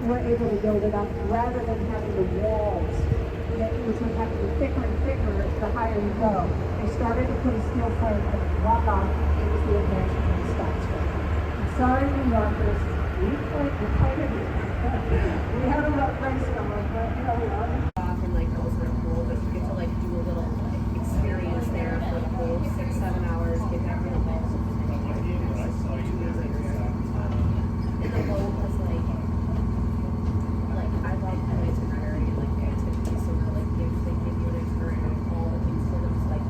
were able to build it up rather than having the walls, which would have to be thicker and thicker the higher you go. They started to put a steel frame and voila, it was the advancement of the skyscraper. I'm sorry, New Yorkers, we have a rough race going, but you know we are. And like those are cool, but you get to like do a little experience there for the whole 6-7 hours, get that real boat. And the boat was like I love the itinerary, like the activities, so like they give you an itinerary of all the things for them, like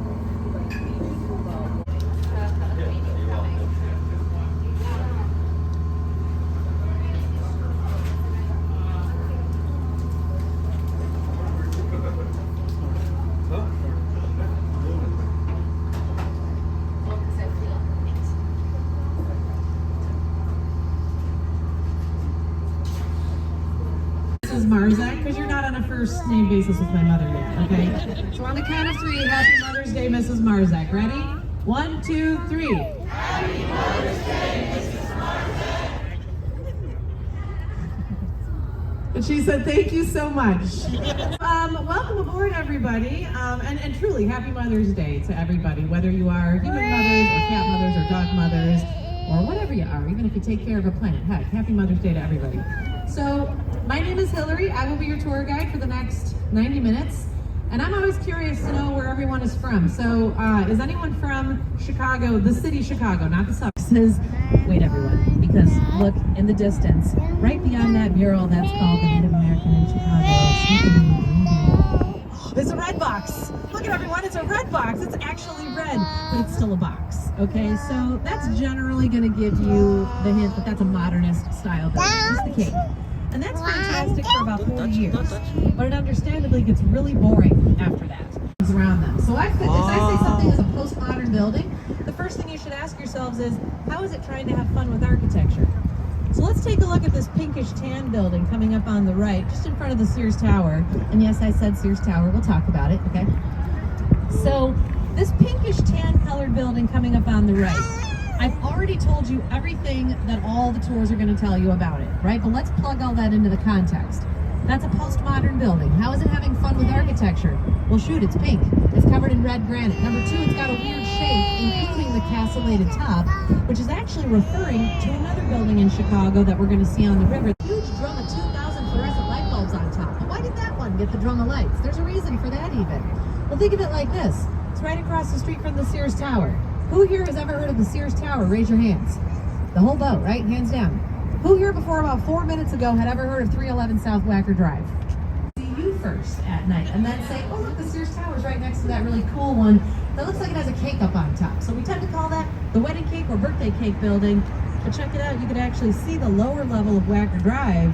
Mrs. Marzak, because you're not on a first name basis with my mother yet, okay? So on the count of 3, Happy Mother's Day, Mrs. Marzak. Ready? 1, 2, 3. Happy Mother's Day, Mrs. Marzak. And she said, thank you so much. Welcome aboard, everybody. And truly, Happy Mother's Day to everybody, whether you are human mothers or cat mothers or dog mothers or whatever you are, even if you take care of a plant. Heck, Happy Mother's Day to everybody. So, my name is Hillary. I will be your tour guide for the next 90 minutes. And I'm always curious to know where everyone is from. So, is anyone from Chicago, the city Chicago, not the suburbs? Wait, everyone, because look in the distance, right beyond that mural, that's called the Native American in Chicago. It's a red box. Look at everyone, it's a red box. It's actually red, but it's still a box. Okay, so that's generally going to give you the hint that that's a modernist style building. Just the cake. And that's fantastic for about 40 years. But it understandably gets really boring after that. Around them. So if I say something is a postmodern building, the first thing you should ask yourselves is, how is it trying to have fun with architecture? So let's take a look at this pinkish tan building coming up on the right, just in front of the Sears Tower. And yes, I said Sears Tower. We'll talk about it, okay? So this pinkish tan colored building coming up on the right, I've already told you everything that all the tours are going to tell you about it, right? But let's plug all that into the context. That's a postmodern building. How is it having fun with architecture? Well, shoot, it's pink. It's covered in red granite. Number 2, it's got a weird shape, including the castellated top, which is actually referring to another building in Chicago that we're going to see on the river. Huge drum of 2,000 fluorescent light bulbs on top. But why did that one get the drum of lights? There's a reason for that even. Well, think of it like this. It's right across the street from the Sears Tower. Who here has ever heard of the Sears Tower? Raise your hands. The whole boat, right? Hands down. Who here before about 4 minutes ago had ever heard of 311 South Wacker Drive? See you first at night and then say, oh look, the Sears Tower's right next to that really cool one that looks like it has a cake up on top. So we tend to call that the wedding cake or birthday cake building. But check it out, you can actually see the lower level of Wacker Drive,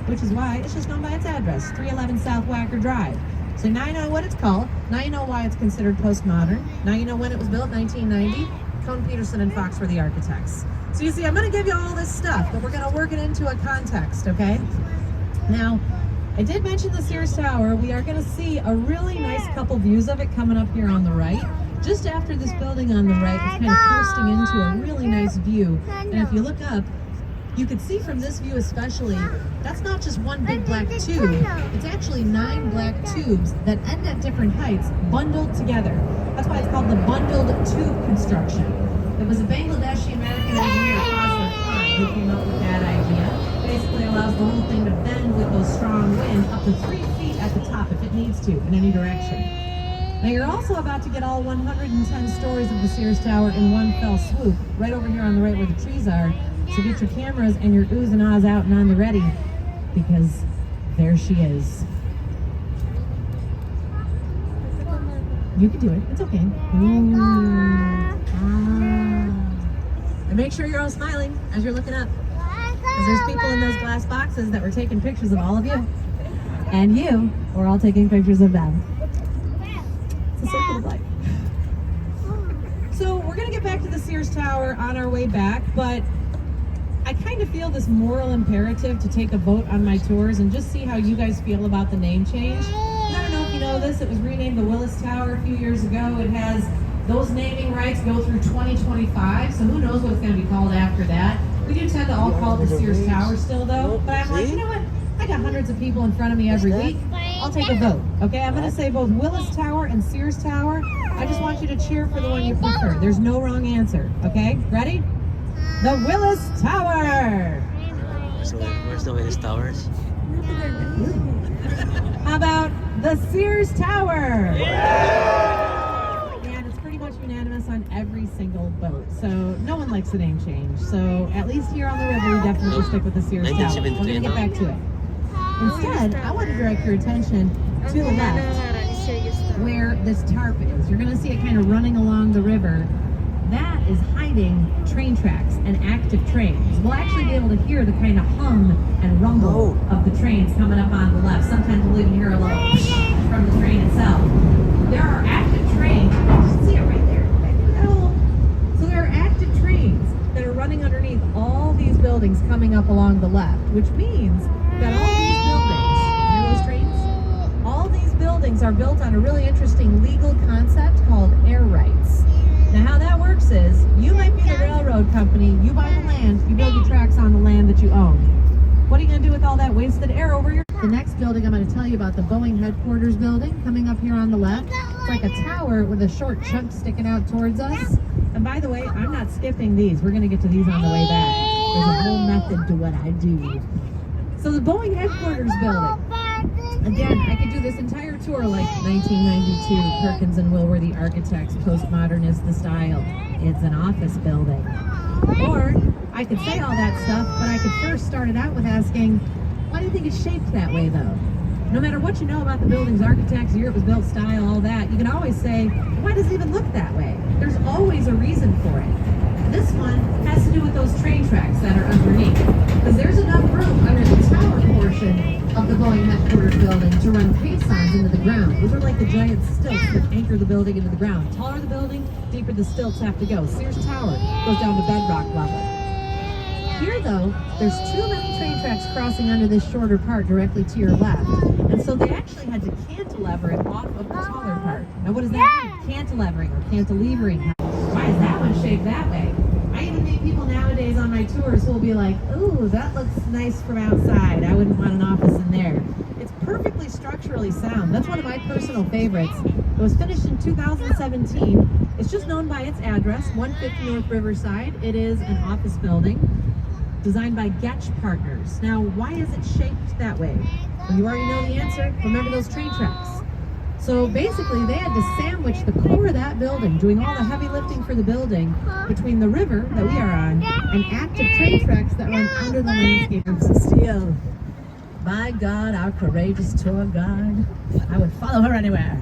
which is why it's just known by its address, 311 South Wacker Drive. So now you know what it's called, now you know why it's considered postmodern, now you know when it was built, 1990. Cone Peterson and Fox were the architects. So you see, I'm going to give you all this stuff, but we're going to work it into a context, okay? Now, I did mention the Sears Tower. We are going to see a really nice couple views of it coming up here on the right. Just after this building on the right, it's kind of coasting into a really nice view. And if you look up, you can see from this view especially, that's not just one big black tube. It's actually 9 black tubes that end at different heights, bundled together. That's why it's called the bundled tube construction. It was a Bangladeshi American engineer, Fazlur Khan, who came up with that idea. Basically allows the whole thing to bend with those strong winds up to 3 feet at the top if it needs to, in any direction. Now you're also about to get all 110 stories of the Sears Tower in one fell swoop, right over here on the right where the trees are. So get your cameras and your oohs and ahs out and on the ready, because there she is. You can do it, it's okay. Ooh. And make sure you're all smiling as you're looking up. Because there's people in those glass boxes that were taking pictures of all of you. And you were all taking pictures of them. It's a circle of life. So we're going to get back to the Sears Tower on our way back, but I kind of feel this moral imperative to take a vote on my tours and just see how you guys feel about the name change. And I don't know if you know this, it was renamed the Willis Tower a few years ago. It has those naming rights go through 2025, so who knows what it's going to be called after that. We do tend to all call it the Sears Tower still, though. But I'm like, you know what? hundreds of people in front of me every week, I'll take a vote. Okay, I'm gonna say both Willis Tower and Sears Tower. I just want you to cheer for the one you prefer. There's no wrong answer. Okay, ready? The Willis Tower. Where's the Willis Towers? How about the Sears Tower? And it's pretty much unanimous on every single vote. So no one likes the name change. So at least here on the river, we definitely stick with the Sears Tower. We're gonna get back to it. Instead, I want to direct your attention to the left, where this tarp is. You're gonna see it kind of running along the river. That is hiding train tracks and active trains. We'll actually be able to hear the kind of hum and rumble of the trains coming up on the left. Sometimes we'll even hear a little from the train itself. There are active trains. You see it right there. Right through that hole. So there are active trains that are running underneath all these buildings coming up along the left, which means that all these buildings, hear those trains? All these buildings are built on a really interesting legal concept called air rights. Now how that works is, you might be the railroad company, you buy the land, you build your tracks on the land that you own. What are you going to do with all that wasted air over your... The next building I'm going to tell you about, the Boeing headquarters building, coming up here on the left. It's like a tower with a short chunk sticking out towards us. And by the way, I'm not skipping these. We're going to get to these on the way back. There's a whole method to what I do. So the Boeing headquarters building. Again, I could do this entire tour like 1992, Perkins and Willworthy Architects, postmodernist the style. It's an office building. Or I could say all that stuff, but I could first start it out with asking, why do you think it's shaped that way though? No matter what you know about the building's architects, year it was built, style, all that, you can always say, why does it even look that way? There's always a reason for it. This one has to do with those train tracks that are underneath. Because there's enough room under the tower portion of the Boeing headquarters building to run caissons into the ground. Those are like the giant stilts that anchor the building into the ground. The taller the building, deeper the stilts have to go. Sears Tower goes down to bedrock level. Here though, there's too many train tracks crossing under this shorter part directly to your left. And so they actually had to cantilever it off of the taller part. Now what does that mean? Cantilevering or cantilevering. Why is that one shaped that way? I even meet people nowadays on my tours who will be like, ooh, that looks nice from outside. I wouldn't want an office in there. It's perfectly structurally sound. That's one of my personal favorites. It was finished in 2017. It's just known by its address, 150 North Riverside. It is an office building designed by Getch Partners. Now, why is it shaped that way? Well, you already know the answer. Remember those train tracks. So basically, they had to sandwich the core of that building, doing all the heavy lifting for the building, between the river that we are on and active train tracks that run under the landscape of steel. By God, our courageous tour guide, I would follow her anywhere.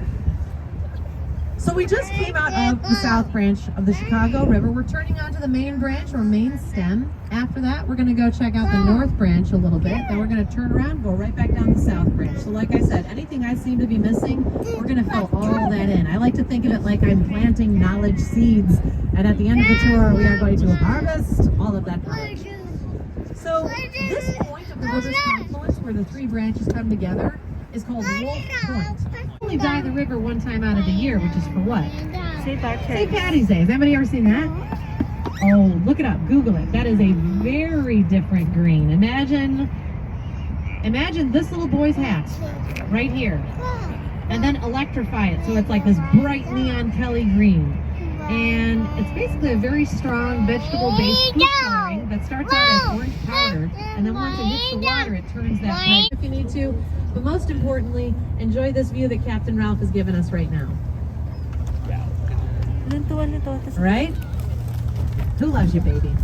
So we just came out of the South Branch of the Chicago River. We're turning onto the main branch or main stem. After that, we're going to go check out the North Branch a little bit. Then we're going to turn around, go right back down the South Branch. So like I said, anything I seem to be missing, we're going to fill all that in. I like to think of it like I'm planting knowledge seeds. And at the end of the tour, we are going to harvest all of that knowledge. So this point of the river's confluence, where the three branches come together, is called Wolf Point. We only dye the river one time out of the year, which is for what? St. Patty's Day. Has anybody ever seen that? Oh, look it up. Google it. That is a very different green. Imagine this little boy's hat right here, and then electrify it so it's like this bright neon Kelly green. And it's basically a very strong vegetable-based food coloring that starts out as orange powder, and then once it hits the water, it turns that bright if you need to. But most importantly, enjoy this view that Captain Ralph has given us right now. Right? Who loves you, baby?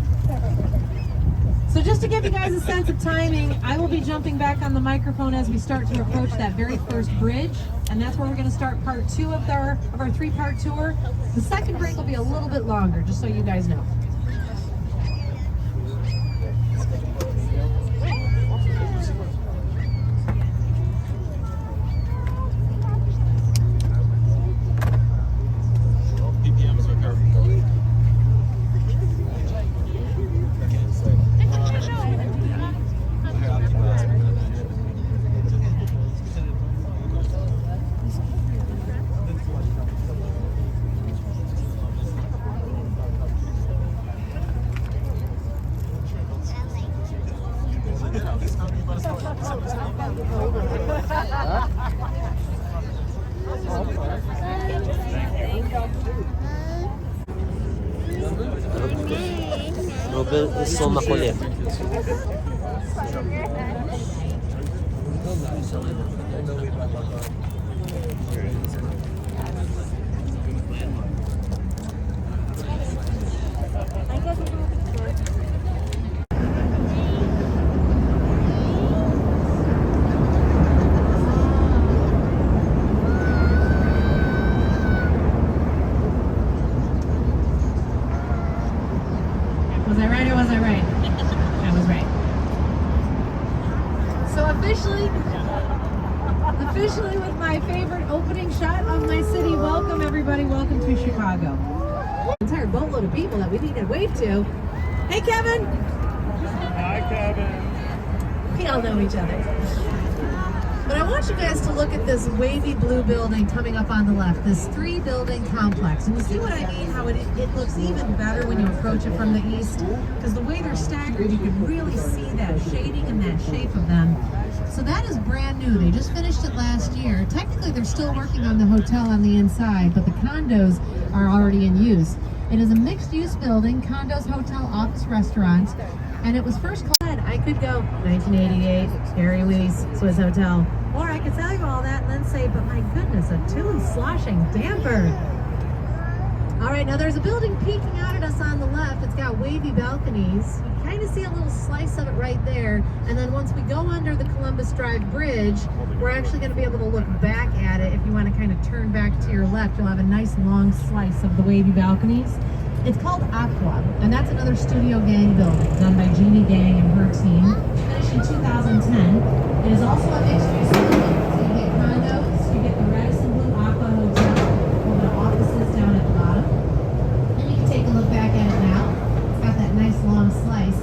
So just to give you guys a sense of timing, I will be jumping back on the microphone as we start to approach that very first bridge. And that's where we're going to start part 2 of our 3-part tour. The second break will be a little bit longer, just so you guys know. Rubel is so makulit. Was I right or was I right? I was right. So officially with my favorite opening shot of my city, welcome everybody, welcome to Chicago. Entire boatload of people that we need to wave to. Hey Kevin! Hi, Kevin. We all know each other. But I want you guys to look at this wavy blue building coming up on the left, this 3-building complex. And you see what I mean, how it looks even better when you approach it from the east? Because the way they're staggered, you can really see that shading and that shape of them. So that is brand new. They just finished it last year. Technically, they're still working on the hotel on the inside, but the condos are already in use. It is a mixed-use building, condos, hotel, office, restaurants, and it was first called. I could go 1988, Gary Weiss, Swiss Hotel, or I could tell you all that and then say, but my goodness, a Thule sloshing damper. All right, now there's a building peeking out at us on the left. It's got wavy balconies. You kind of see a little slice of it right there. And then once we go under the Columbus Drive Bridge, we're actually going to be able to look back at it. If you want to kind of turn back to your left, you'll have a nice long slice of the wavy balconies. It's called Aqua, and that's another Studio Gang building done by Jeannie Gang and her team. Finished in 2010. It is also a mixed-use building. So you get condos, you get the Radisson Blue Aqua Hotel, with the offices down at the bottom. And you can take a look back at it now. It's got that nice long slice.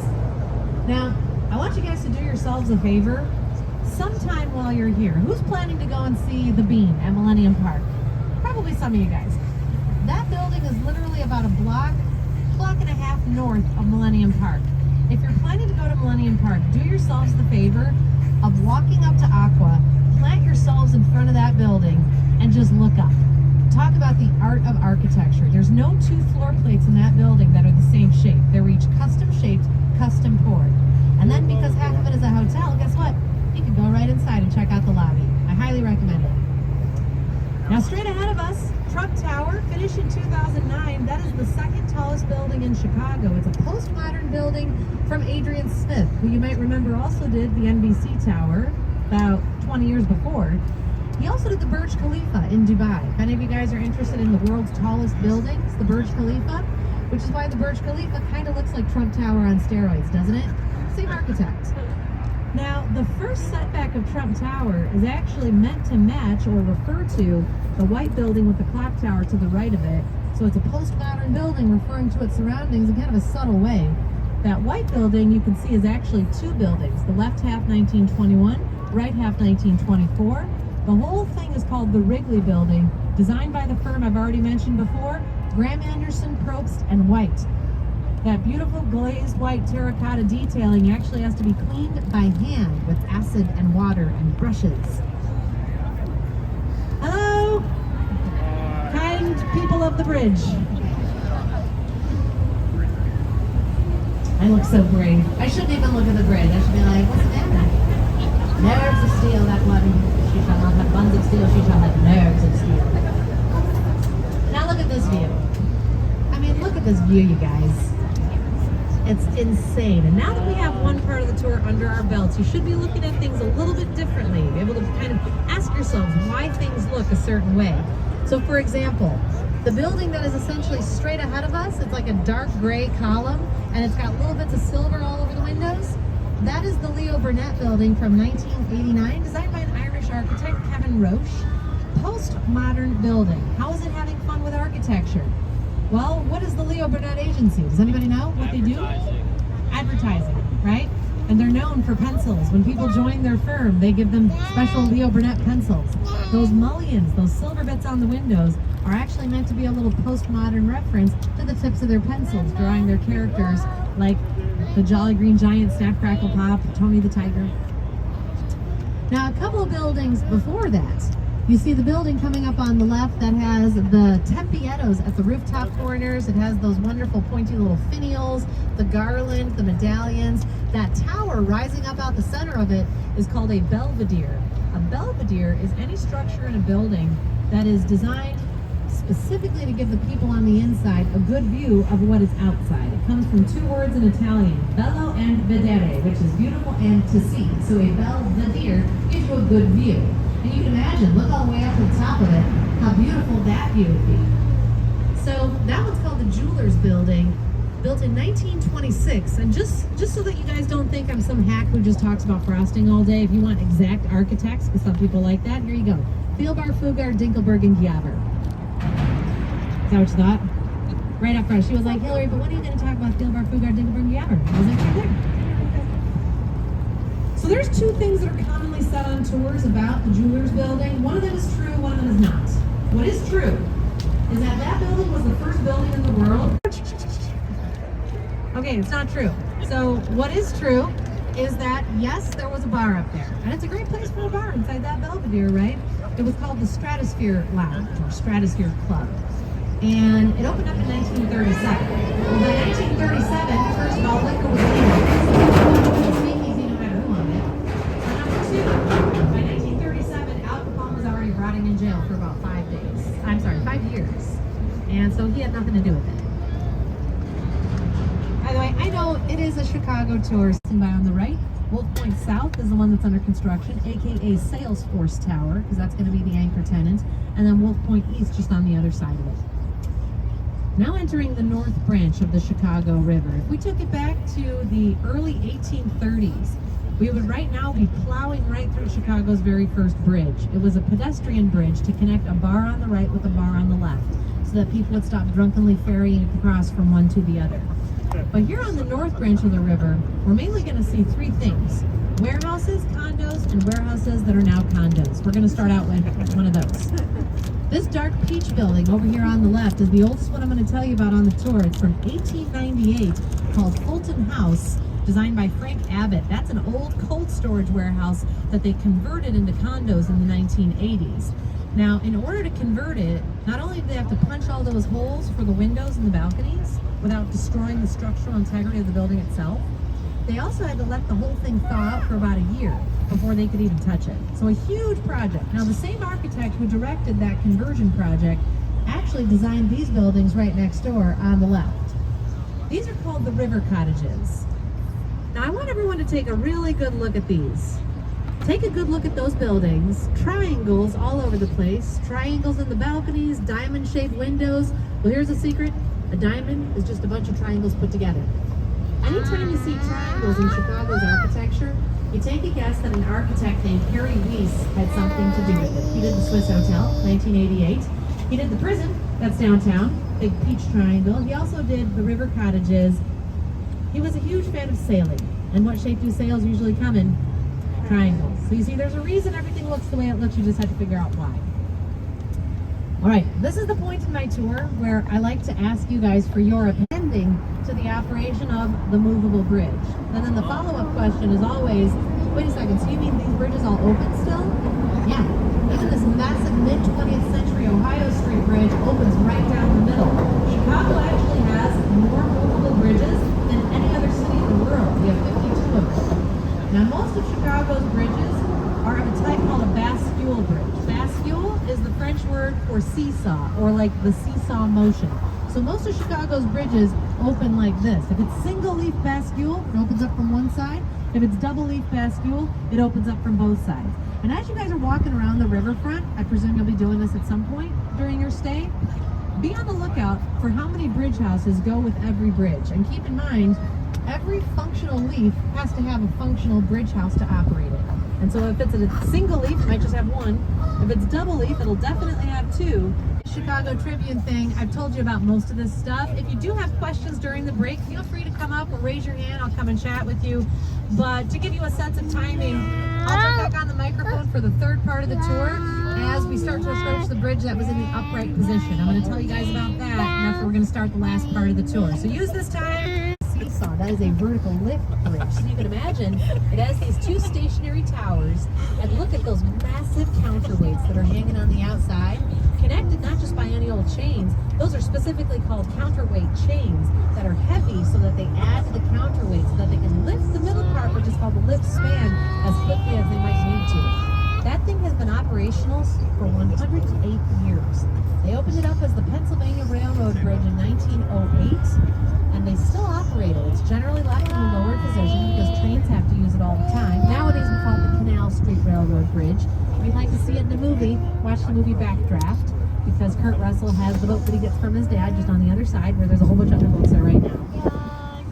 Now, I want you guys to do yourselves a favor. Sometime while you're here, who's planning to go and see the Bean at Millennium Park? Probably some of you guys. That building is literally about a block and a half north of Millennium Park. If you're planning to go to Millennium Park, do yourselves the favor of walking up to Aqua, plant yourselves in front of that building, and just look up. Talk about the art of architecture. There's no 2 floor plates in that building that are the same shape. They're each custom shaped, custom poured. And then because half of it is a hotel, guess what? You can go right inside and check out the lobby. I highly recommend it. Now straight ahead of us, Trump Tower, finished in 2009. That is the 2nd tallest building in Chicago. It's a postmodern building from Adrian Smith, who you might remember also did the NBC Tower about 20 years before. He also did the Burj Khalifa in Dubai. If any of you guys are interested in the world's tallest buildings, the Burj Khalifa, which is why the Burj Khalifa kind of looks like Trump Tower on steroids, doesn't it? Same architect. Now, the first setback of Trump Tower is actually meant to match or refer to the white building with the clock tower to the right of it. So it's a postmodern building referring to its surroundings in kind of a subtle way. That white building you can see is actually 2 buildings. The left half 1921, right half 1924. The whole thing is called the Wrigley Building, designed by the firm I've already mentioned before, Graham Anderson, Probst, and White. That beautiful glazed white terracotta detailing actually has to be cleaned by hand with acid and water and brushes. Hello, kind people of the bridge. I look so brave. I shouldn't even look at the bridge. I should be like, what's the matter? Nerves of steel, that one. She shall not have buns of steel, she shall have nerves of steel. Now look at this view. I mean, look at this view, you guys. It's insane. And now that we have one part of the tour under our belts, you should be looking at things a little bit differently. Be able to kind of ask yourselves why things look a certain way. So for example, the building that is essentially straight ahead of us, it's like a dark gray column, and it's got little bits of silver all over the windows. That is the Leo Burnett building from 1989, designed by an Irish architect, Kevin Roche. Postmodern building. How is it having fun with architecture? Well, what is the Leo Burnett Agency? Does anybody know what they do? Advertising, right? And they're known for pencils. When people join their firm, they give them special Leo Burnett pencils. Those mullions, those silver bits on the windows, are actually meant to be a little postmodern reference to the tips of their pencils, drawing their characters like the Jolly Green Giant, Snap, Crackle, Pop, Tony the Tiger. Now, a couple of buildings before that, you see the building coming up on the left that has the Tempietos at the rooftop corners. It has those wonderful pointy little finials, the garland, the medallions. That tower rising up out the center of it is called a belvedere. A belvedere is any structure in a building that is designed specifically to give the people on the inside a good view of what is outside. It comes from two words in Italian, bello and vedere, which is beautiful and to see. So a belvedere gives you a good view. And you can imagine, look all the way up to the top of it, how beautiful that view would be. So that one's called the Jewelers Building, built in 1926. And just so that you guys don't think I'm some hack who just talks about frosting all day, if you want exact architects, because some people like that, here you go. Thielbar, Fugger, Dinkelberg, and Giaver. Is that what you thought? Right up front. She was like, Hillary, but when are you going to talk about Thielbar, Fugger, Dinkelberg, and Giaver? I was like, right there. So there's two things that are commonly said on tours about the Jewelers Building. One of them is true, one of them is not. What is true is that that building was the first building in the world. Okay, it's not true. So what is true is that, yes, there was a bar up there. And it's a great place for a bar inside that Belvedere, right? It was called the Stratosphere Lounge, or Stratosphere Club. And it opened up in 1937. Well, by 1937, first of all, liquor was legal. Speakeasy no matter who owned it. And number two, by 1937, Al Capone was already rotting in jail for about 5 years. And so he had nothing to do with it. By the way, I know it is a Chicago tour. By on the right, Wolf Point South is the one that's under construction, aka Salesforce Tower, because that's going to be the anchor tenant, and then Wolf Point East just on the other side of it. Now entering the north branch of the Chicago River. If we took it back to the early 1830s, we would right now be plowing right through Chicago's very first bridge. It was a pedestrian bridge to connect a bar on the right with a bar on the left, so that people would stop drunkenly ferrying across from one to the other. But here on the north branch of the river, we're mainly going to see three things: warehouses, condos, and warehouses that are now condos. We're going to start out with one of those. This dark peach building over here on the left is the oldest one I'm going to tell you about on the tour. It's from 1898, called Fulton House, designed by Frank Abbott. That's an old cold storage warehouse that they converted into condos in the 1980s. Now, in order to convert it, not only did they have to punch all those holes for the windows and the balconies without destroying the structural integrity of the building itself, they also had to let the whole thing thaw out for about a year before they could even touch it. So a huge project. Now, the same architect who directed that conversion project actually designed these buildings right next door on the left. These are called the River Cottages. Now, I want everyone to take a really good look at these. Take a good look at those buildings. Triangles all over the place. Triangles in the balconies, diamond-shaped windows. Well, here's a secret. A diamond is just a bunch of triangles put together. Anytime you see triangles in Chicago's architecture, you take a guess that an architect named Harry Weiss had something to do with it. He did the Swiss Hotel, 1988. He did the prison, that's downtown, big peach triangle. He also did the River Cottages. He was a huge fan of sailing. And what shape do sails usually come in? Triangles. So you see, there's a reason everything looks the way it looks. You just have to figure out why. All right, this is the point in my tour where I like to ask you guys for your opinion to the operation of the movable bridge. And then the follow-up question is always, wait a second, so you mean these bridges all open still? Yeah, even this massive mid-20th century Ohio Street Bridge opens right down the middle. Chicago actually has more movable bridges than any other city in the world. We have 52 of them. Now, most of Chicago's bridges are of a type called a bascule bridge. Bascule is the French word for seesaw, or like the seesaw motion. So most of Chicago's bridges open like this. If it's single leaf bascule, it opens up from one side. If it's double leaf bascule, it opens up from both sides. And as you guys are walking around the riverfront, I presume you'll be doing this at some point during your stay, be on the lookout for how many bridge houses go with every bridge. And keep in mind, every functional leaf has to have a functional bridge house to operate it. And so if it's a single leaf, it might just have one. If it's double leaf, it'll definitely have two. Chicago Tribune thing, I've told you about most of this stuff. If you do have questions during the break, feel free to come up or raise your hand. I'll come and chat with you. But to give you a sense of timing, I'll jump back on the microphone for the third part of the tour as we start to approach the bridge that was in the upright position. I'm going to tell you guys about that, and that's where we're going to start the last part of the tour. So use this time. Seesaw, that is a vertical lift bridge. So you can imagine it has these two stationary towers, and look look at those massive counterweights that are hanging on the outside, connected not just by any old chains, those are specifically called counterweight chains that are heavy so that they add to the counterweight so that they can lift the middle part, which is called the lift span, as quickly as they might need to. That thing has been operational for 108 years. They opened it up as the Pennsylvania Railroad Bridge in 1908, and they still operate it. It's generally left in a lower position because trains have to use it all the time. Nowadays we call it the Canal Street Railroad Bridge. If you'd like to see it in the movie, watch the movie Backdraft, because Kurt Russell has the boat that he gets from his dad just on the other side, where there's a whole bunch of other boats there right now.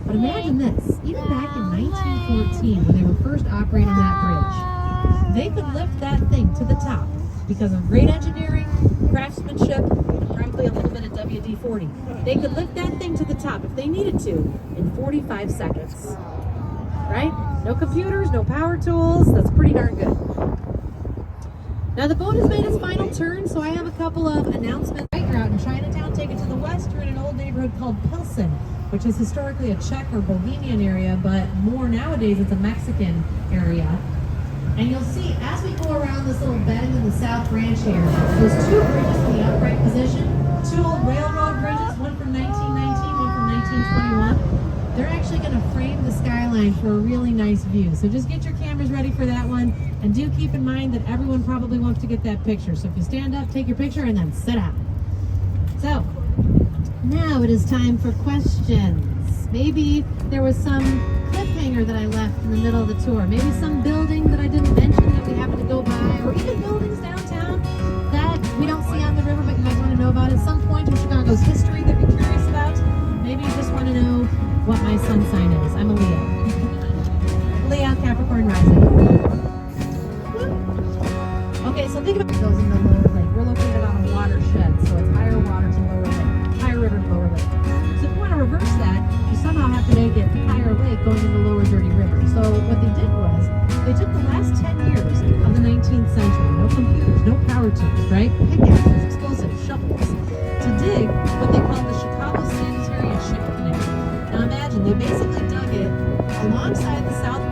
But imagine this, even back in 1914, when they were first operating that bridge, they could lift that thing to the top because of great engineering, craftsmanship, and probably a little bit of WD-40. They could lift that thing to the top if they needed to in 45 seconds. Right? No computers, no power tools. That's pretty darn good. Now the boat has made its final turn, so I have a couple of announcements. Right, you're out in Chinatown, take it to the west. You're in an old neighborhood called Pilsen, which is historically a Czech or Bohemian area, but more nowadays it's a Mexican area. And you'll see, as we go around this little bend in the South Ranch here, there's two bridges in the upright position, two old railroad bridges, one from 1919, one from 1921. They're actually going to frame the skyline for a really nice view. So just get your cameras ready for that one, and do keep in mind that everyone probably wants to get that picture. So if you stand up, take your picture, and then sit down. So, now it is time for questions. Maybe there was some cliffhanger that I left in the middle of the tour. Maybe some building that I didn't mention that we happened to go by, or even buildings downtown that we don't see on the river but you might want to know about at some point in Chicago's history that you're curious about. Maybe you just want to know what my sun sign is. I'm a Leo. Leo, Capricorn rising. Okay, so think about it goes in the lower lake. We're located on a watershed, so it's higher water to lower lake, higher river to lower lake. So if you want to reverse that, you somehow have to make it higher lake going in the lower dirty river. So what they did was, they took the last 10 years of the 19th century, no computers, no power tools, right? Pickaxes, explosives, shovels, to dig what they call the Chicago Sanitary and Ship Canal. Now imagine, they basically dug it alongside the South